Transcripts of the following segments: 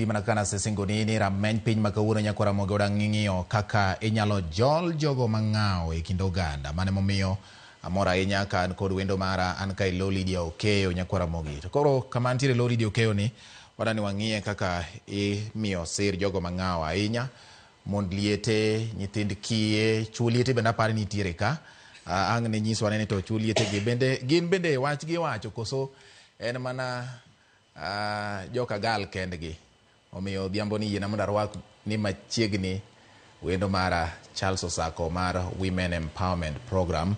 Manakana se singoni ni rameny piny makawuono nyakwara Ramogi odang'ing'iyo kaka inyalo jol jogo mang'aw e kind oganda mane momiyo amora ahinya ka an kod wendo mara an ka ilo Lydia Okeyo nyakwara Ramogi. To koro kama antiere lo Lydia Okeyo ni wadani wang'iye kaka imiyo sir jogo mang'aw ahinya mond liete nyithind kiye chuo liete bende aparo ni nitiere ka ang' ne nyiswa ni to chuo liete gi bende gin bende wach gi wacho koso en mana joka gal kendgi. Omiyo dhiambo ni yiena mondo arwak ni machiegni wendo mara Charles Osako mar Women Empowerment Program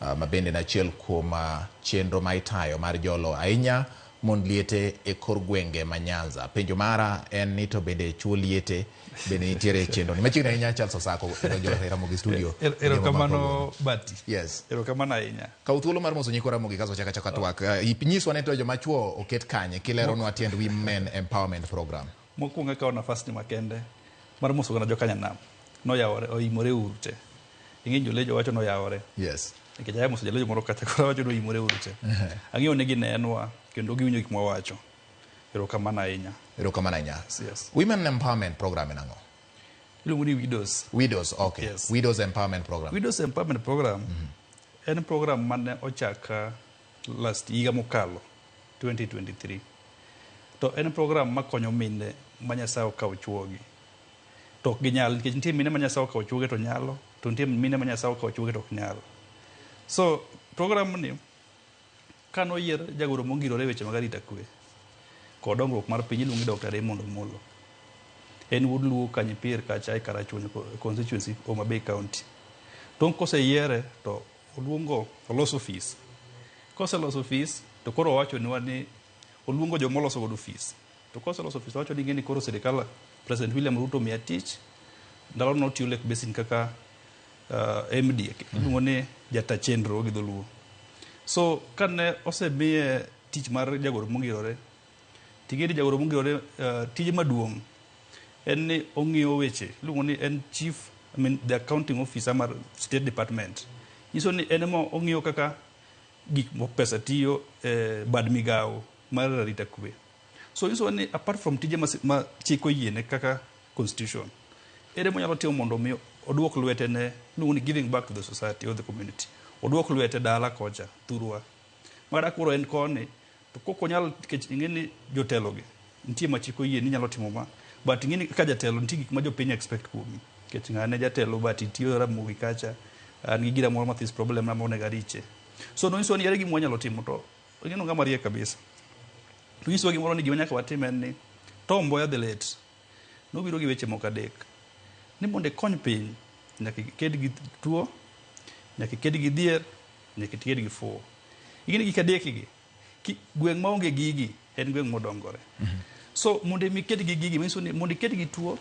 mabende na achiel kuom chenro ma itayo mar jolo ahinya mond liete e kor gwenge ma Nyanza. Penjo mara en ni to bende chuo liete bende nitiere chenro ni machiegni ahinya Charles Osako e Ramogi studio. Erokamano Bati. Yes. Erokamano ahinya. Kaw thuolo mar moso nyikwa Ramogi kaso chaka twak. Nyiswa ne to joma chuo oket kanye kileronwa tiend Women Empowerment Program. Mokwongo kawo nafas ni makende mar moso gana joka Nyanam noyawore oimore uru te. Ing'e jolejo wacho noyawore. Yes. Nikech aya moso jalejo moro kacha koro wacho noimore uru te. Ang'eyo ne ginenwa kendo giwinjo gik mwawacho. Erokamano ahinya. Erokamano ahinya. Yes. Women Empowerment Program en ang'o? Iluongo ni Widows. Widows, okay. Yes. Widows Empowerment Program. Widows Empowerment Program en program mane ochaka last higa mokalo 2023. To en program makonyo mine ma Nyasaye okawo chuogi. To ok ginyal nikech nitie mine ma Nyasaye okawo chuogi to nyalo, to nitie mine ma Nyasaye okawo chuogi to ok nyal. So program ni kanoyier jagoro mongirore weche mag arita kwe kod dongruok mar piny iluongo Dr. Raymond Omollo. En wuod Luo Kanyipir kacha e Karachuonyo constituency Homa Bay County. Tong' koseyiere to oloso ofis. Koseloso ofis to koro owacho ni oluongo joma oloso godo ofis. To koseloso ofis wacho ni ng'eni koro sirikal President William Ruto miya tich. Ndalo no tiyo lek besin kaka MD iluongo ni jata chenro gi dholuo. So kane osemiye tich mar jagoro mongirore tigedi jagoro mongirore tije maduong' en ni ong'iyo weche iluongo ni en the accounting officer mar State Department. Nyiso ni en mo ong'iyo kaka gik pesa tiyo bad migawo mar arita kwe. So nyiso ni apart from tije ma chiko yiene kaka constitution ere mo nyalo timo mondo mi oduok lwete ne iluongo ni giving back to the society or the community. Oduok lwete dala kocha thurwa. Mara koro en koni to koko nyalo nikech ing'eni jotelo gi nitie machiko yie ni nyalo timo ma but ing'eni ka jatelo nitie gik ma jopiny expect kuomi nikech ng'ane jatelo but itiyo Ramogi kacha an gi gira moro mathis problem na mone gariche. So no nyiso ni ere gima nyalo timo to ing'eno ng'ama riek kabisa. To nyiso gimoro ni gima nyaka watim en ni Tom Mboya the late nobiro gi weche moko adek ni mondo kony piny nyaka ked gi tuo nyaka ked gi dhier nyaka ked gi fuo. Ing'eni gik adek gi gweng' maonge gigi en gweng' modongore. So mondo mi ked gi gigi nyiso ni mondo ked gi tuo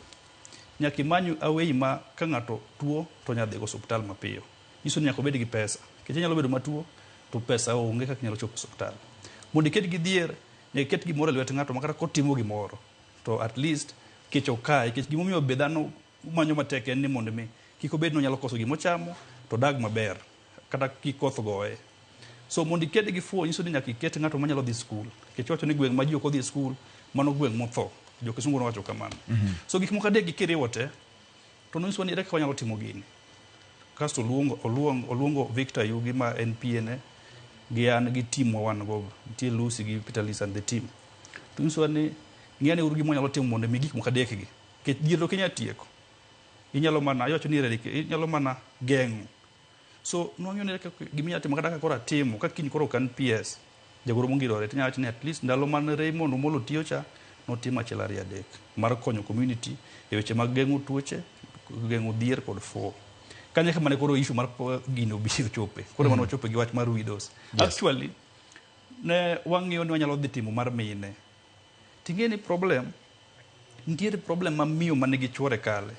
nyaka manyu away ma ka ng'ato tuo to nyadhi go hospital mapiyo. Nyiso ni nyaka bed gi pesa. Kech nyalo bedo matuo to pesa onge kaka nyalo chopo hospital. Mondo ked gi dhier nyaka ket gimoro e lwet ng'ato makata kotimo gimoro to at least kech okae kech gimomiyo be dhano manyo matek en ni mondo mi kik obed no nyalo koso gimo chamo to dag maber kata kik koth goye. So mondo ked gi fuo nyiso ni nyaka iket ng'ato manyalo dhi skul. Kech wacho ni gweng' ma ji ok odhi skul mano gweng' motho. Jo kisungu wacho kamano. So gik moko adek gikiriwo te to nyiso ni ere kaka nyalo timo gini. Kasto oluongo Victor Yugi ma en PN gi an gi team wan go nitie Lucy gi Peter Lis and the team. To nyiso ni ng'ane uru gimo nyalo timo mondo mi gik moko adek gi. Kech diero Kenya tieko. Inyalo mana ayocho ni inyalo mana geng'o. So nwang'yo ni gima nyalo timo kata kora timo ka kiny koro kan PS jagoro mongirore tinya wacho ni at least ndalo man Raymond Omollo tiyo cha notimo achiel ariyo adek mar konyo community e weche mag geng'o tuoche geng'o dhier kod fuo. Kanya kama ne koro issue mar gino biro chope koro mano chope gi wach mar widows. Actually ne wang'iyo ni wanyalo dhi timo mar mine ting'eni problem nitiere problem ma miyo mane gi chwore kale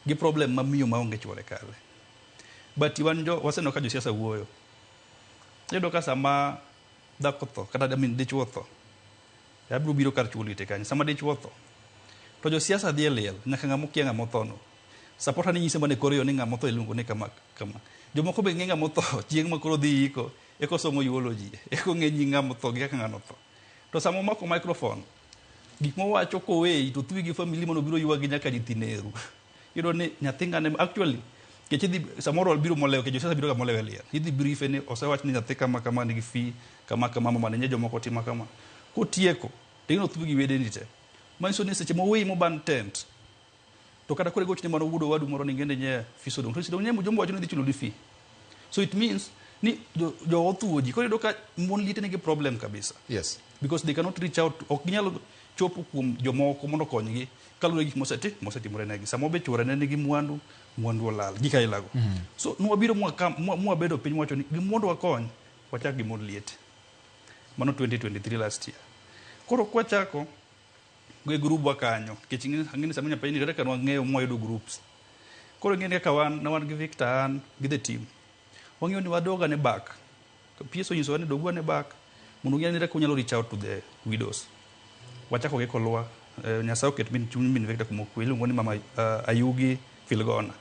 gi problem ma miyo maonge chwore kale. But waseno ka josiasa wuoyo. Yedo ka sama dhako tho kata dichuo tho. Abiro biro kar chuo liete kanyo. Sama dichuo tho. To josiasa dhi e liel nyaka ng'amo kia ng'amo tho no. Support ni nyise mane koro ni ng'amo tho iluongo ni kama. Jomoko be ng'e ng'amo tho chieng' ma koro dhi iko eko somo eulogy eko ng'e nying ng'amo tho gi kaka ng'ano tho. To sama omako microphone gik mowacho koweyi to thuwi gi famili mano biro ywagi nyaka nyithineru yudo ni nyathi ngane actually kech idhi samoro biro molewo kech sasa biro ga molewo liel idhi briefe ni osewach ni nyathi kama kama nigi fi kama kama mama ne jomoko timo kama kotieko tingno thuwi gi wedeni te manyiso ni seche moweyi moban tent to kata kore gochne mano wudo wadu moro ni ngende nye fiso dong to sidong nye jombo wacho ni dhi chulo di fi so it means ni jo othuoji kore do ka mon liete nigi problem kabisa yes because they cannot reach out ok ginyalo chopo kuom jomoko mondo konygi kaluwore gi gik mosetimore negi samo be chwore ne nigi mwandu olal gika ilago so nwabiro mwabedo piny wacho ni gimondo wakony wachak gimond liete mano 2023 last year koro kwachako ge group wakanyo kech angini samunya piny reka nwang'eyo mwayudo groups koro ngene kaka wan gi Victor an gi the team wang'eyo ni wadoga ne back PS onyiso ni dogwa ne back mondo ngene reka unyalo reach out to the widows wachako ge kolwa nyasao ket min chuny min Victor kumokweli ngoni mama Ayugi Filgona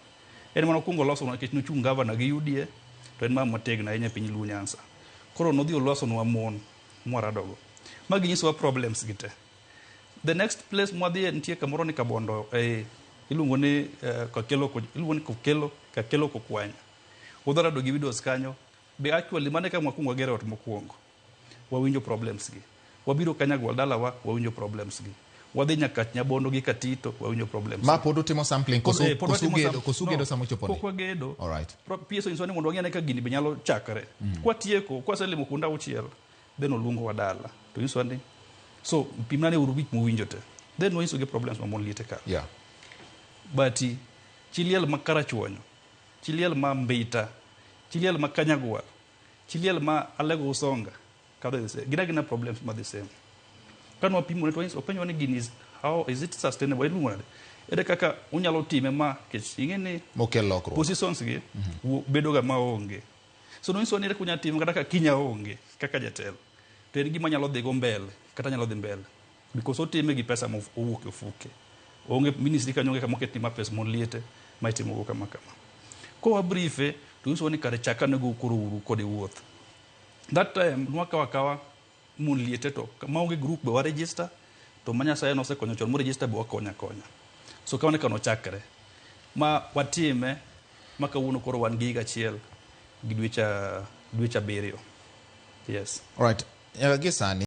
en mano kungo loso na kech no chung governor gi UDA to en mama motegna enya piny Lunyansa koro nodhi oloso nwa mon mwaradogo magi nyiso problems gite the next place mwadhi nitie kamoro ni Kabondo iluongo ni kakelo kokwanya udharado gi widows kanyo be actually mane ka mwakungo gero ot mokwongo wawinjo problems gi wabiro kanyago dalawa wawinjo problems gi wadhi nyaka Nyabondo gi Katito wawinjo problems ma pod utimo sampling kosugedo samo chopo ni gedo all right PS insoni mondo ngene ka gini be nyalo chakre kwatieko kwaselimo kunda uchiel then oluongo wadala to insoni so pimnane urubik muwinjo te then no inso ge problems ma mon liete ka yeah but chiliel makara chuonyo chiliel ma mbita chiliel ma kanyagwa chiliel ma alego usonga kada se gina problems ma the same kanwa pimo to inso penyo ni ginis how is it sustainable ilungona ede kaka unyalo time ma kech ingene mokel lokro positions gi bedo ga maonge so no inso ni rek unya time kata ka kinya onge kaka jatelo to en gima nyalo dhigo mbele kata nyalo dhi mbele because otime gi pesa mo owuok ofuke onge ministry kanyo kama oketni ma pesa mon liete ma itimo kama ko wa briefe to inso ni kare chaka nego koro uru kode wuoth that time nwaka wakawa mon liete to maonge group be wa register to manya sayo no se konyo chon mo register be wakonya so kawane kano chakre ma watime maka wuno koro wan giga chiel gi dwecha beriyo yes all right gisani